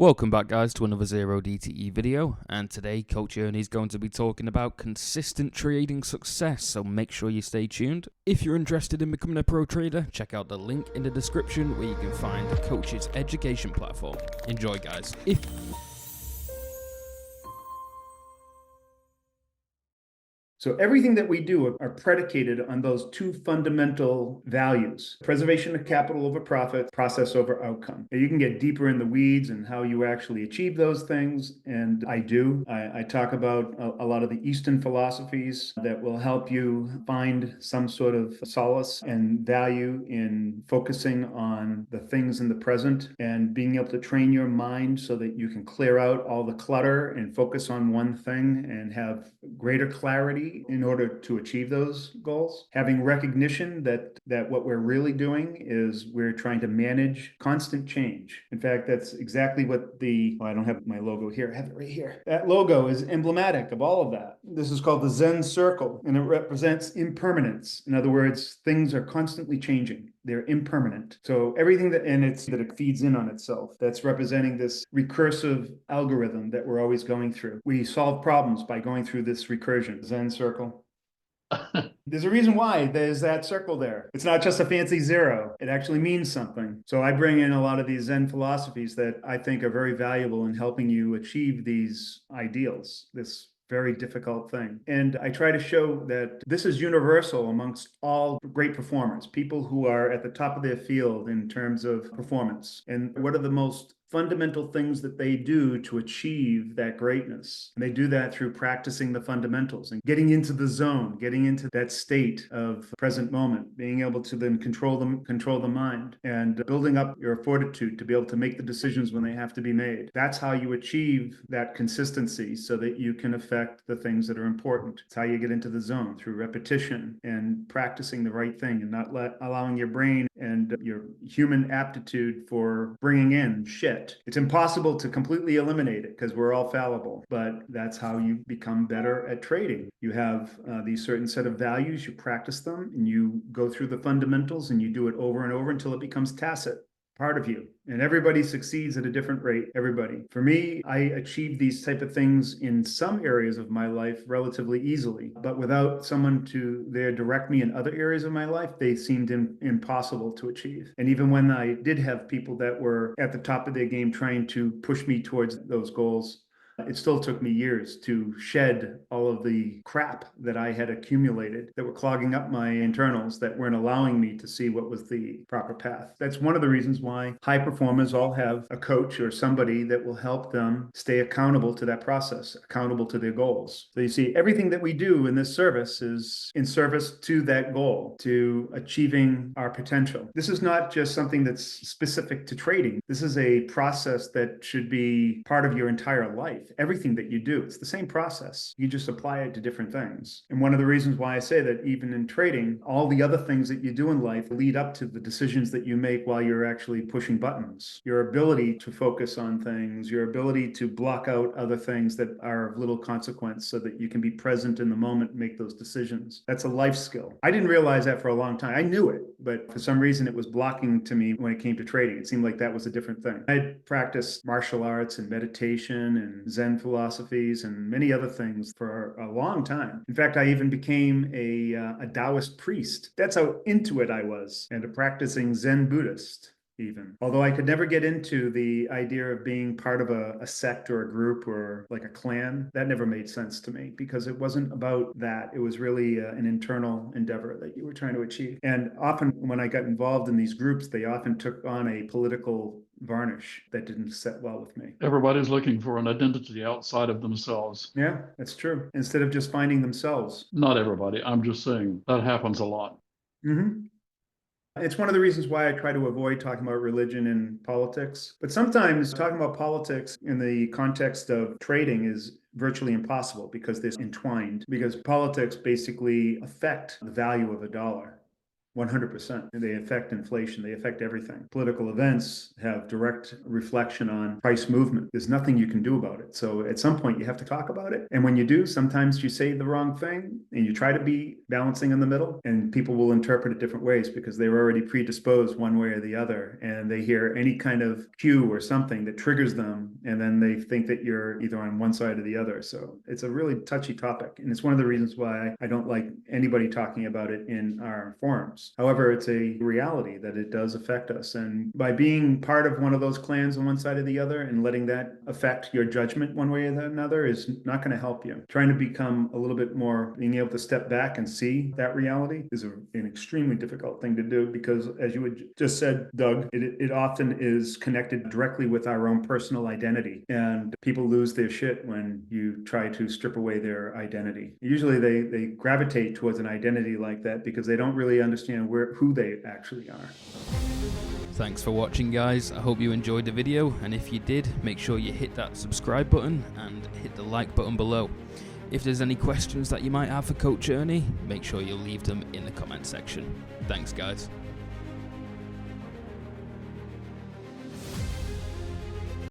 Welcome back, guys, to another Zero DTE video, and today Coach Ernie is going to be talking about consistent trading success, so make sure you stay tuned. If you're interested in becoming a pro trader, check out the link in the description where you can find the Coach's education platform. Enjoy, guys. So everything that we do are predicated on those two fundamental values: preservation of capital over profit, process over outcome. Now, you can get deeper in the weeds and how you actually achieve those things, and I do. I talk about a lot of the Eastern philosophies that will help you find some sort of solace and value in focusing on the things in the present and being able to train your mind so that you can clear out all the clutter and focus on one thing and have greater clarity in order to achieve those goals. Having recognition that what we're really doing is we're trying to manage constant change. In fact, that's exactly what I don't have my logo here. I have it right here. That logo is emblematic of all of that. This is called the Zen circle, and it represents impermanence. In other words, things are constantly changing. They're impermanent. So everything that it feeds in on itself. That's representing this recursive algorithm that we're always going through. We solve problems by going through this recursion, Zen circle. There's a reason why there's that circle there. It's not just a fancy zero. It actually means something. So I bring in a lot of these Zen philosophies that I think are very valuable in helping you achieve these ideals, this very difficult thing. And I try to show that this is universal amongst all great performers, people who are at the top of their field in terms of performance. And what are the most fundamental things that they do to achieve that greatness? And they do that through practicing the fundamentals and getting into the zone, getting into that state of present moment, being able to then control the mind, and building up your fortitude to be able to make the decisions when they have to be made. That's how you achieve that consistency so that you can affect the things that are important. It's how you get into the zone, through repetition and practicing the right thing and not allowing your brain and your human aptitude for bringing in shit. It's impossible to completely eliminate it because we're all fallible, but that's how you become better at trading. You have these certain set of values, you practice them, and you go through the fundamentals, and you do it over and over until it becomes tacit part of you. And everybody succeeds at a different rate. Everybody. For me, I achieved these type of things in some areas of my life relatively easily, but without someone to there direct me in other areas of my life, they seemed impossible to achieve. And even when I did have people that were at the top of their game trying to push me towards those goals, it still took me years to shed all of the crap that I had accumulated that were clogging up my internals, that weren't allowing me to see what was the proper path. That's one of the reasons why high performers all have a coach or somebody that will help them stay accountable to that process, accountable to their goals. So you see, everything that we do in this service is in service to that goal, to achieving our potential. This is not just something that's specific to trading. This is a process that should be part of your entire life. Everything that you do, it's the same process. You just apply it to different things. And one of the reasons why I say that even in trading, all the other things that you do in life lead up to the decisions that you make while you're actually pushing buttons. Your ability to focus on things, your ability to block out other things that are of little consequence so that you can be present in the moment and make those decisions. That's a life skill. I didn't realize that for a long time. I knew it, but for some reason it was blocking to me when it came to trading. It seemed like that was a different thing. I practiced martial arts and meditation and Zen philosophies and many other things for a long time. In fact, I even became a Taoist priest. That's how into it I was, and a practicing Zen Buddhist even. Although I could never get into the idea of being part of a sect or a group or like a clan. That never made sense to me because it wasn't about that. It was really an internal endeavor that you were trying to achieve. And often when I got involved in these groups, they often took on a political varnish that didn't set well with me. Everybody's looking for an identity outside of themselves. Yeah, that's true. Instead of just finding themselves. Not everybody. I'm just saying that happens a lot. Mm-hmm. It's one of the reasons why I try to avoid talking about religion and politics. But sometimes talking about politics in the context of trading is virtually impossible because they're entwined, because politics basically affect the value of a dollar. 100%. They affect inflation. They affect everything. Political events have direct reflection on price movement. There's nothing you can do about it. So at some point you have to talk about it. And when you do, sometimes you say the wrong thing and you try to be balancing in the middle, and people will interpret it different ways because they're already predisposed one way or the other. And they hear any kind of cue or something that triggers them, and then they think that you're either on one side or the other. So it's a really touchy topic. And it's one of the reasons why I don't like anybody talking about it in our forums. However, it's a reality that it does affect us. And by being part of one of those clans on one side or the other and letting that affect your judgment one way or another is not going to help you. Trying to become a little bit more, being able to step back and see that reality is an extremely difficult thing to do because, as you had just said, Doug, it often is connected directly with our own personal identity. And people lose their shit when you try to strip away their identity. Usually they gravitate towards an identity like that because they don't really understand who they actually are. Thanks for watching, guys. I hope you enjoyed the video, and if you did, make sure you hit that subscribe button and hit the like button below. If there's any questions that you might have for Coach Ernie, make sure you leave them in the comment section. Thanks, guys.